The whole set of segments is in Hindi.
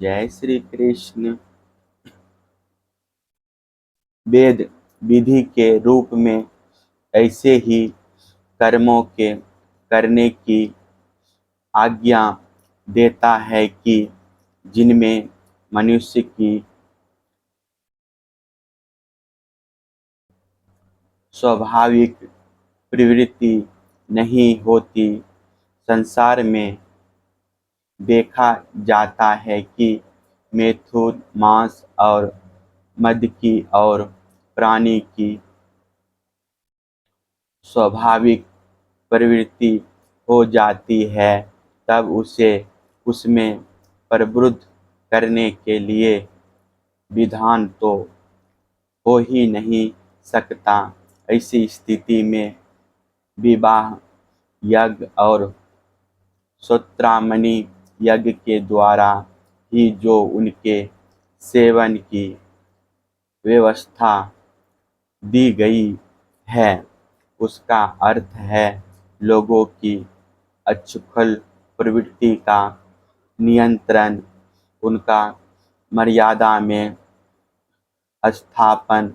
जय श्री कृष्ण। वेद विधि के रूप में ऐसे ही कर्मों के करने की आज्ञा देता है कि जिनमें मनुष्य की स्वाभाविक प्रवृत्ति नहीं होती। संसार में देखा जाता है कि मैथुन, मांस और मद की और प्राणी की स्वाभाविक प्रवृत्ति हो जाती है, तब उसे उसमें प्रवृत्त करने के लिए विधान तो हो ही नहीं सकता। ऐसी स्थिति में विवाह यज्ञ और श्रोत्रामणि यज्ञ के द्वारा ही जो उनके सेवन की व्यवस्था दी गई है, उसका अर्थ है लोगों की अक्षुल्ल प्रवृत्ति का नियंत्रण, उनका मर्यादा में स्थापन।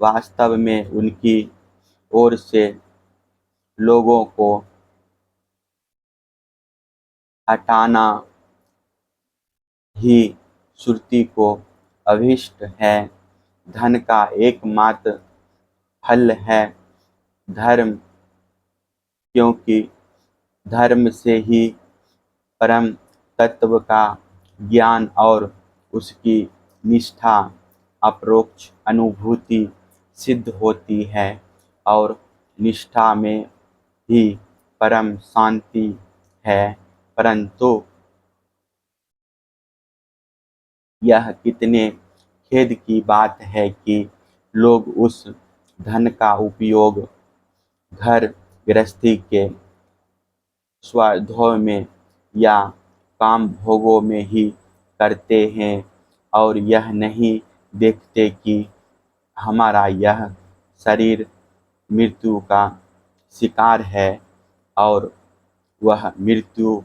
वास्तव में उनकी ओर से लोगों को हटाना ही श्रुति को अभीष्ट है। धन का एकमात्र फल है धर्म, क्योंकि धर्म से ही परम तत्व का ज्ञान और उसकी निष्ठा अपरोक्ष अनुभूति सिद्ध होती है, और निष्ठा में ही परम शांति है। परंतु यह कितने खेद की बात है कि लोग उस धन का उपयोग घर गृहस्थी के स्वार्थ में या काम भोगों में ही करते हैं, और यह नहीं देखते कि हमारा यह शरीर मृत्यु का शिकार है और वह मृत्यु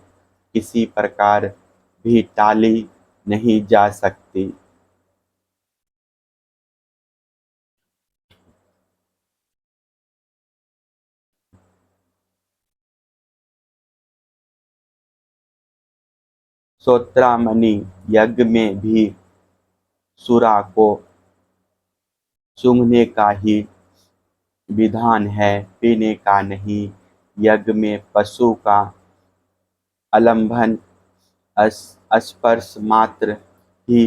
किसी प्रकार भी टाली नहीं जा सकती। श्रोत्रामणि यज्ञ में भी सुरा को सूंघने का ही विधान है, पीने का नहीं। यज्ञ में पशु का आलंबन स्पर्श मात्र ही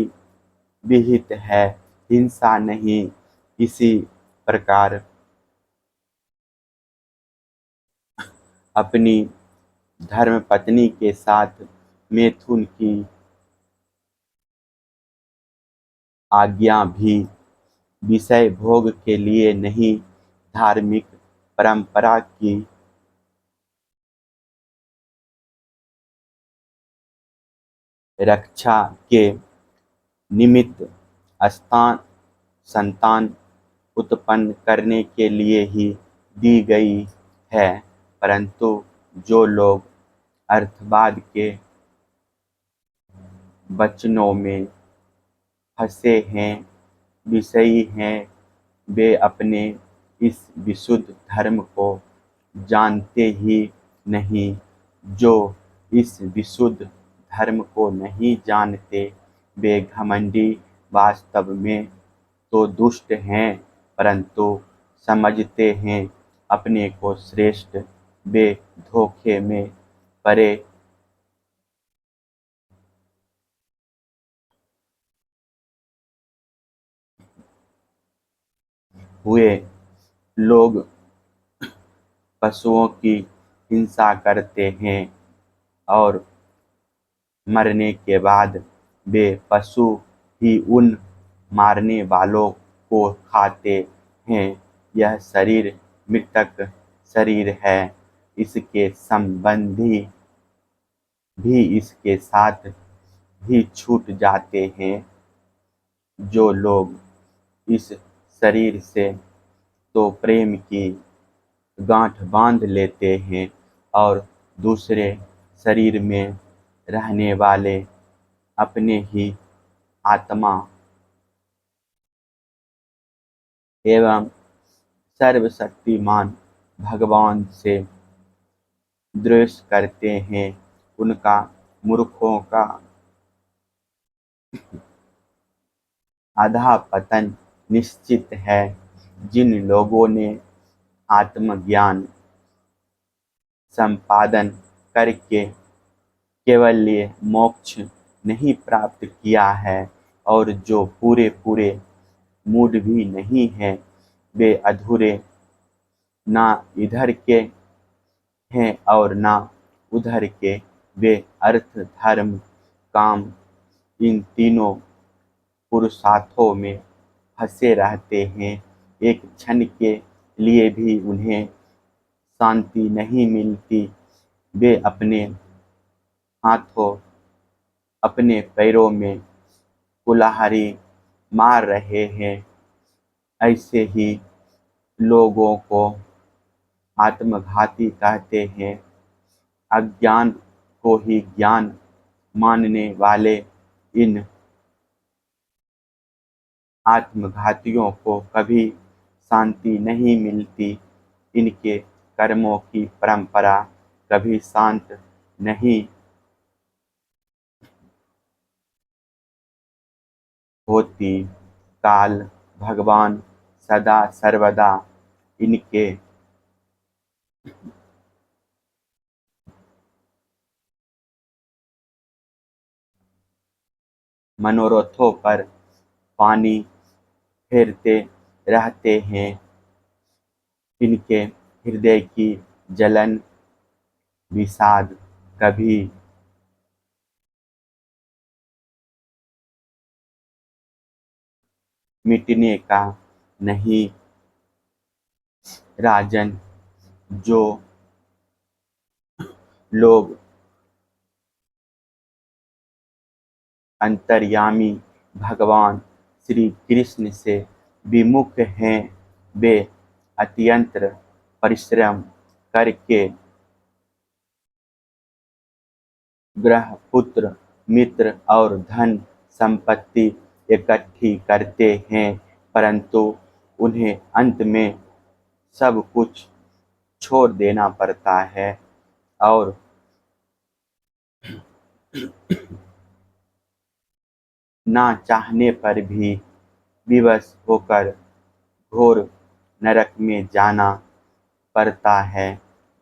विहित है, हिंसा नहीं। इसी प्रकार अपनी धर्मपत्नी के साथ मैथुन की आज्ञा भी विषय भोग के लिए नहीं, धार्मिक परंपरा की रक्षा के निमित्त संतान उत्पन्न करने के लिए ही दी गई है। परंतु जो लोग अर्थवाद के वचनों में फंसे हैं, विषयी हैं, वे अपने इस विशुद्ध धर्म को जानते ही नहीं। जो इस विशुद्ध धर्म को नहीं जानते, वे घमंडी वास्तव में तो दुष्ट हैं, परंतु समझते हैं अपने को श्रेष्ठ। वे धोखे में पड़े हुए लोग पशुओं की हिंसा करते हैं और मरने के बाद वे पशु ही उन मारने वालों को खाते हैं। यह शरीर मृतक शरीर है, इसके संबंधी भी इसके साथ ही छूट जाते हैं। जो लोग इस शरीर से तो प्रेम की गांठ बांध लेते हैं और दूसरे शरीर में रहने वाले अपने ही आत्मा एवं सर्वशक्तिमान भगवान से द्वेष करते हैं, उनका मूर्खों का अधःपतन निश्चित है। जिन लोगों ने आत्मज्ञान संपादन करके केवल मोक्ष नहीं प्राप्त किया है और जो पूरे पूरे मूड भी नहीं है, वे अधूरे ना इधर के हैं और ना उधर के। वे अर्थ धर्म काम इन तीनों पुरुषार्थों में फंसे रहते हैं। एक क्षण के लिए भी उन्हें शांति नहीं मिलती। वे अपने हाथों अपने पैरों में कुल्हाड़ी मार रहे हैं। ऐसे ही लोगों को आत्मघाती कहते हैं। अज्ञान को ही ज्ञान मानने वाले इन आत्मघातियों को कभी शांति नहीं मिलती। इनके कर्मों की परंपरा कभी शांत नहीं होती। काल भगवान सदा सर्वदा इनके मनोरथों पर पानी फेरते रहते हैं। इनके हृदय की जलन विषाद कभी मिटने का नहीं। राजन, जो लोग अंतर्यामी भगवान श्री कृष्ण से विमुख हैं, वे अत्यंत परिश्रम करके ग्रह पुत्र मित्र और धन संपत्ति इकट्ठी करते हैं, परंतु उन्हें अंत में सब कुछ छोड़ देना पड़ता है और ना चाहने पर भी विवश होकर घोर नरक में जाना पड़ता है।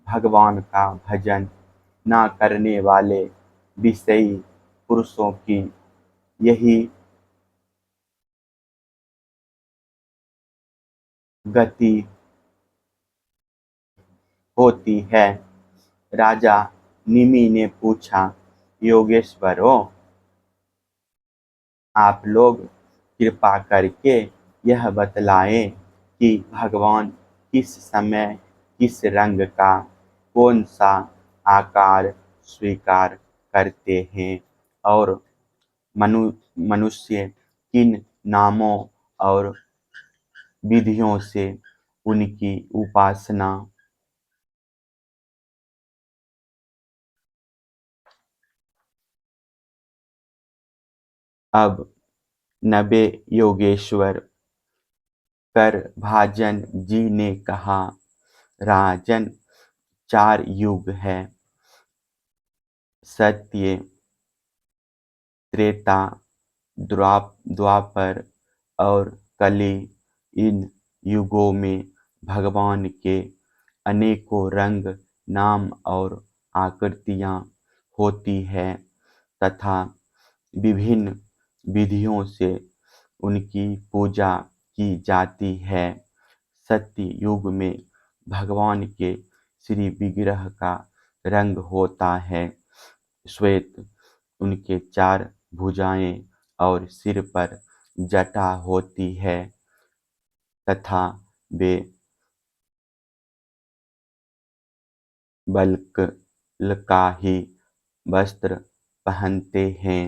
भगवान का भजन ना करने वाले विषयी पुरुषों की यही गति होती है। राजा निमि ने पूछा, योगेश्वरों, आप लोग कृपा करके यह बतलाएं कि भगवान किस समय किस रंग का कौन सा आकार स्वीकार करते हैं और मनुष्य किन नामों और विधियों से उनकी उपासना अब नबे योगेश्वर कर भाजन जी ने कहा, राजन, 4 युग है, सत्य, त्रेता, द्वापर और कली। इन युगों में भगवान के अनेकों रंग नाम और आकृतियाँ होती है तथा विभिन्न विधियों से उनकी पूजा की जाती है। सत्य युग में भगवान के श्री विग्रह का रंग होता है श्वेत। उनके 4 भुजाएं और सिर पर जटा होती है तथा वे बल्क का ही वस्त्र पहनते हैं।